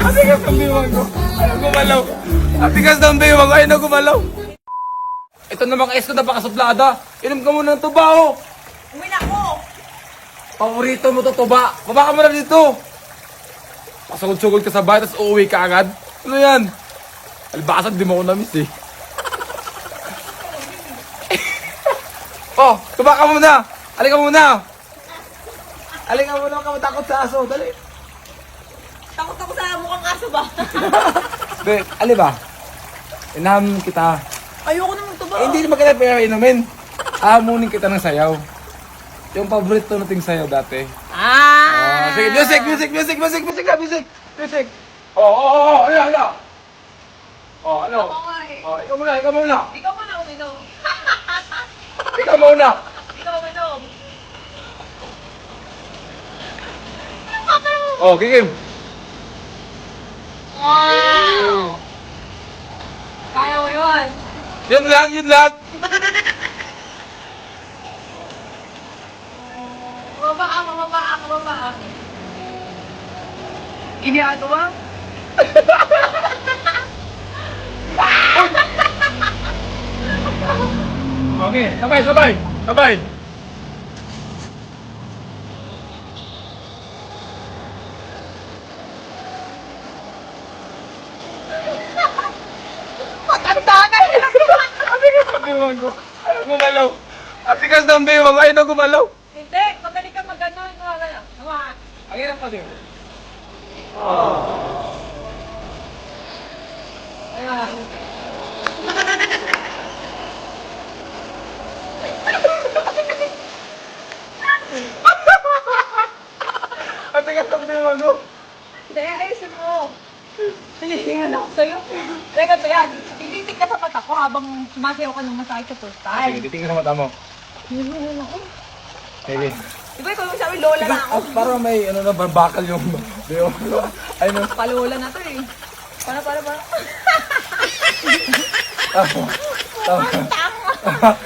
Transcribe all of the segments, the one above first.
Atigas ng biwang ko. Ayaw gumalaw. Atigas ng biwang ko. Ayaw na gumalaw. Ito namang S ko napakasuplada. Inom ka muna ng tuba, oh. Uwi na ako. Paborito mo to tuba. Baba ka muna dito. Pasugod-sugod ka sa bahay, tapos uuwi ka agad. Ano yan? Albasan, di mo ko na-miss eh. Oh, tuba ka muna. Halika muna. Halika muna, huwag ka matakot sa aso. Dali. Takot ako sa mukhang aso ba? Be, ali ba? Inahamin kita. Ayoko na magtuba. Eh, hindi naman kita pera inumin. Ahamunin kita ng sayaw. Yung paborito nating sayaw dati. Sige, music. Ano? Ano? Ikaw muna. Ikaw muna uminom. Ikaw muna. Ikaw uminom. Kikim. Wow! Kaya mo yun. Yun lang. Mababa. Ginagawa? Okay, sabay. Biwang ko. Ayaw gumalaw. Atigas ng biwang ko. Ayaw na gumalaw. Hindi, magaling ka mag-ano. Ang hirap pa din. Ayan. Atigas ng biwang ko. Hindi, ayusin mo. Hinihingan ako sa'yo. Teka, yan. Titik ka sa mata ko habang sumasayaw ka ng masakit sa first time. Sige, titingin sa mata mo. Hinihingan ako. Sige. Di ba ikaw yung sabi, lola na ako? Parang may bakal yung biwang ko. Ayun. Palola na to eh. Para.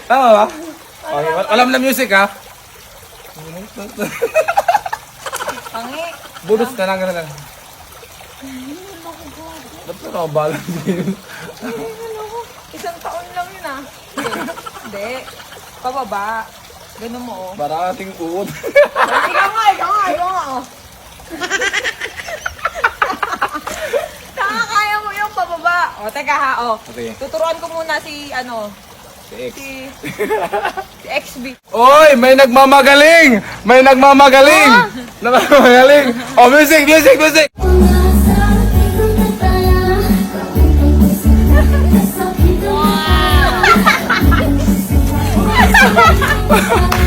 Tama ba? Okay, alam na music ha? Pangi. Budos na lang, gano'n lang. Ba't ka nakabalan din? Isang taon lang yun ah. Hindi. Pababa. Ganun mo oh. Para ating uod. Ikaw nga oh. Kaya mo yung pababa. O, teka ha, o. Okay. Tuturuan ko muna si, Si X. si XB. Oy, may nagmamagaling! Nagmamagaling! Oh, music! Wow!